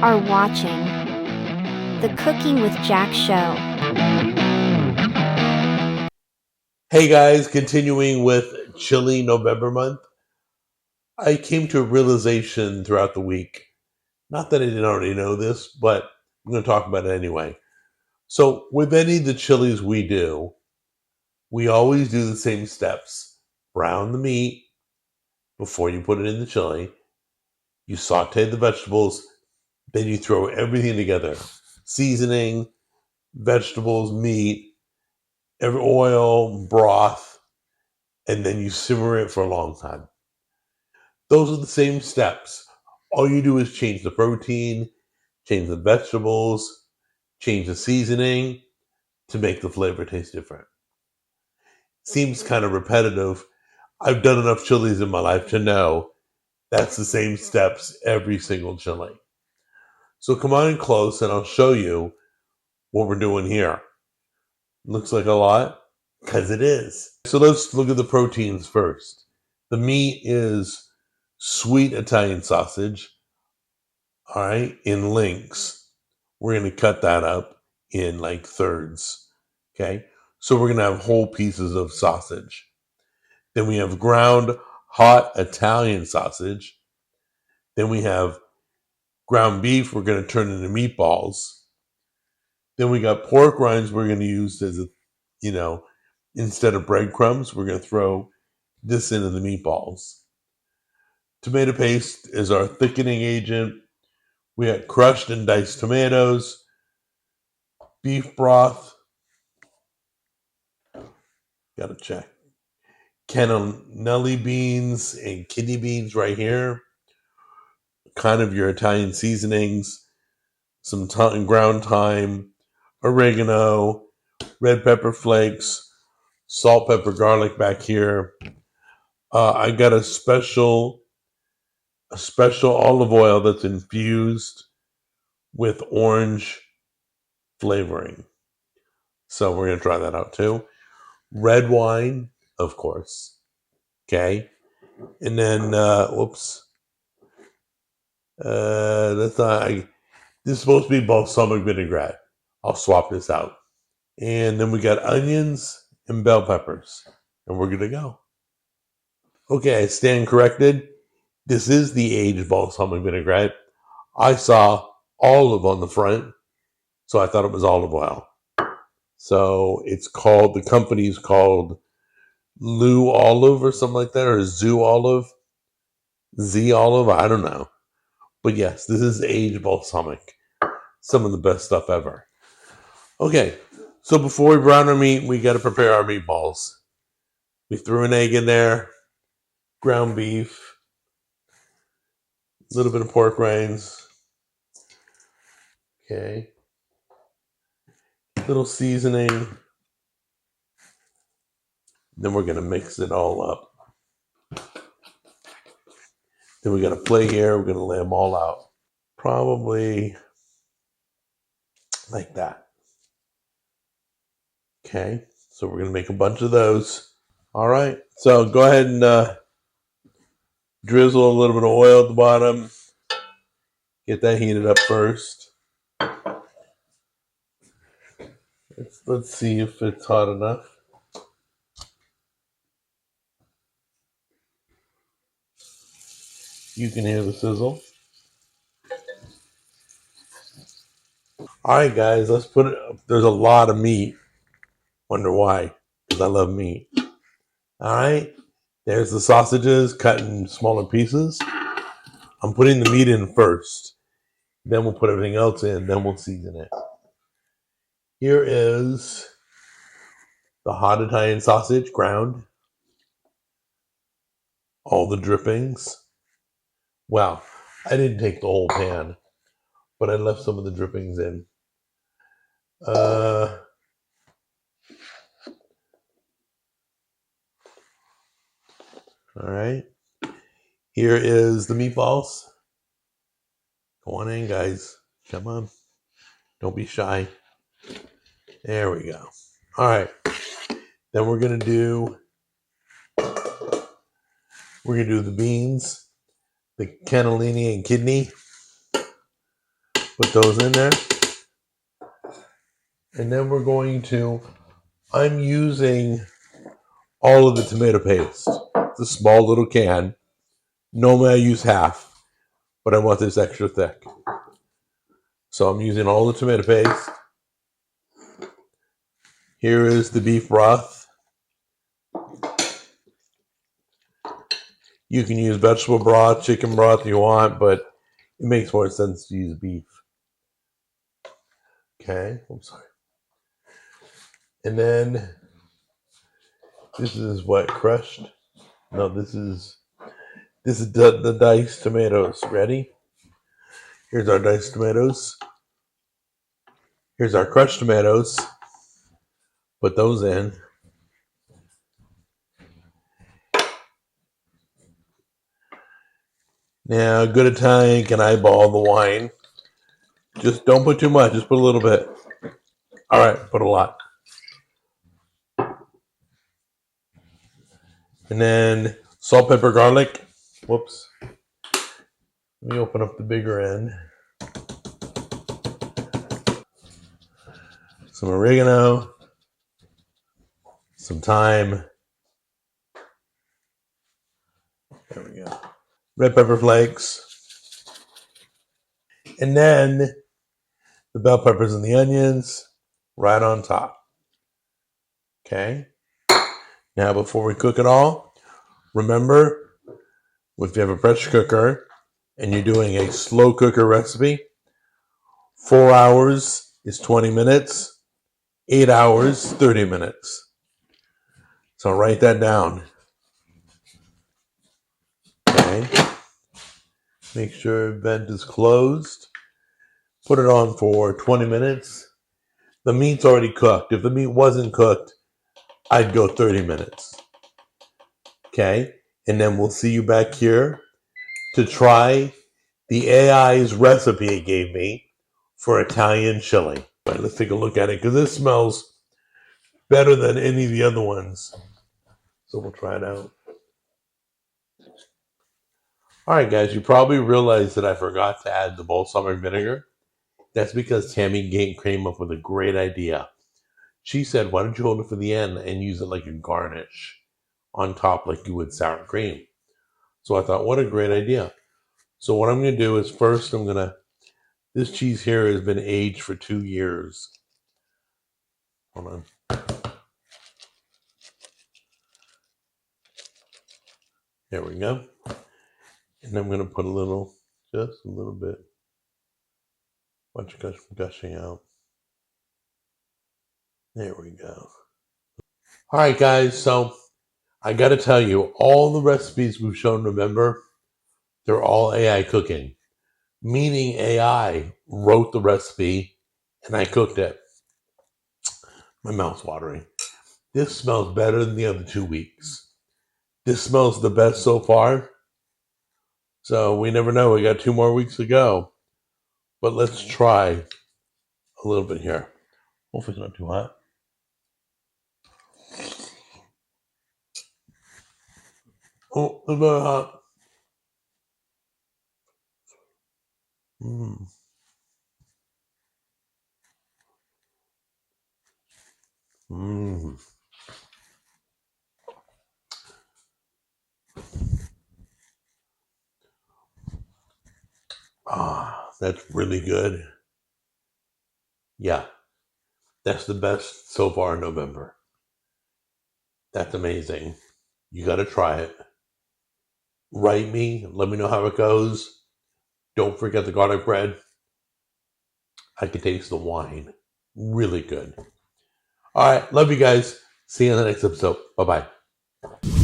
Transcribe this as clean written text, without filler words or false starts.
are watching the Cooking with Jack show. Hey guys, continuing with Chili November month, I came to a realization throughout the week. Not that I didn't already know this, but I'm going to talk about it anyway. So, with any of the chilies we do, we always do the same steps. Brown the meat before you put it in the chili. You saute the vegetables, then you throw everything together. Seasoning, vegetables, meat, every oil, broth, and then you simmer it for a long time. Those are the same steps. All you do is change the protein, change the vegetables, change the seasoning to make the flavor taste different. Seems kind of repetitive. I've done enough chilies in my life to know that's the same steps every single chili. So come on in close and I'll show you what we're doing here. Looks like a lot, because it is. So let's look at the proteins first. The meat is sweet Italian sausage, all right, in links. We're going to cut that up in like thirds, okay? So we're going to have whole pieces of sausage. Then we have ground hot Italian sausage. Then we have ground beef we're going to turn into meatballs. Then we got pork rinds we're going to use as instead of breadcrumbs, we're going to throw this into the meatballs. Tomato paste is our thickening agent. We got crushed and diced tomatoes, beef broth. Gotta check. Cannellini beans and kidney beans right here. Kind of your Italian seasonings. Some ground thyme, oregano, red pepper flakes, salt, pepper, garlic back here. I got a special olive oil that's infused with orange flavoring. So we're going to try that out too. Red wine, of course. Okay. And then, that's not, this is supposed to be balsamic vinaigrette. I'll swap this out. And then we got onions and bell peppers. And we're good to go. Okay, I stand corrected. This is the aged balsamic vinaigrette. I saw olive on the front, so I thought it was olive oil. So the company's called Lou Olive or something like that, or Zoo Olive, Z Olive, I don't know. But yes, this is aged balsamic. Some of the best stuff ever. Okay, so before we brown our meat, we got to prepare our meatballs. We threw an egg in there, ground beef, a little bit of pork rinds. Okay. Little seasoning. Then we're going to mix it all up. Then we got a plate here. We're going to lay them all out. Probably like that. Okay. So we're going to make a bunch of those. All right. So go ahead and drizzle a little bit of oil at the bottom. Get that heated up first. Let's see if it's hot enough. You can hear the sizzle. All right, guys, let's put it up. There's a lot of meat. Wonder why? Because I love meat. All right, there's the sausages cut in smaller pieces. I'm putting the meat in first. Then we'll put everything else in. Then we'll season it. Here is the hot Italian sausage ground. All the drippings. Wow, I didn't take the whole pan, but I left some of the drippings in. All right. Here is the meatballs. Go on in, guys. Come on. Don't be shy. There we go. All right. Then we're gonna do the beans, the cannellini and kidney. Put those in there. And then we're going to, I'm using all of the tomato paste. It's a small little can. Normally I use half, but I want this extra thick. So I'm using all the tomato paste. Here is the beef broth. You can use vegetable broth, chicken broth if you want, but it makes more sense to use beef. Okay, I'm sorry. And then this is what, crushed? No, this is the diced tomatoes. Ready? Here's our diced tomatoes. Here's our crushed tomatoes. Put those in. Now, good Italian can eyeball the wine. Just don't put too much. Just put a little bit. All right, put a lot. And then salt, pepper, garlic. Whoops. Let me open up the bigger end. Some oregano. Some thyme. There we go. Red pepper flakes. And then the bell peppers and the onions right on top. Okay. Now, before we cook it all, remember, if you have a pressure cooker and you're doing a slow cooker recipe, 4 hours is 20 minutes, 8 hours, 30 minutes. So write that down. Okay. Make sure vent is closed. Put it on for 20 minutes. The meat's already cooked. If the meat wasn't cooked, I'd go 30 minutes. Okay. And then we'll see you back here to try the AI's recipe it gave me for Italian chili. All right, let's take a look at it because this smells better than any of the other ones. So we'll try it out. All right, guys, you probably realized that I forgot to add the balsamic vinegar. That's because Tammy came up with a great idea. She said, why don't you hold it for the end and use it like a garnish on top like you would sour cream? So I thought, what a great idea. So what I'm going to do is first this cheese here has been aged for 2 years. Hold on. There we go. And I'm going to put just a little bit. Watch it gushing out. There we go. All right, guys. So I got to tell you, all the recipes we've shown, remember, they're all AI cooking. Meaning AI wrote the recipe and I cooked it. My mouth's watering. This smells better than the other 2 weeks. This smells the best so far. So we never know. We got 2 more weeks to go. But let's try a little bit here. Hopefully it's not too hot. Oh, it's very hot. Mmm. Mmm. Ah, that's really good. Yeah, that's the best so far in November. That's amazing. You got to try it. Write me. Let me know how it goes. Don't forget the garlic bread. I can taste the wine. Really good. All right. Love you guys. See you in the next episode. Bye-bye.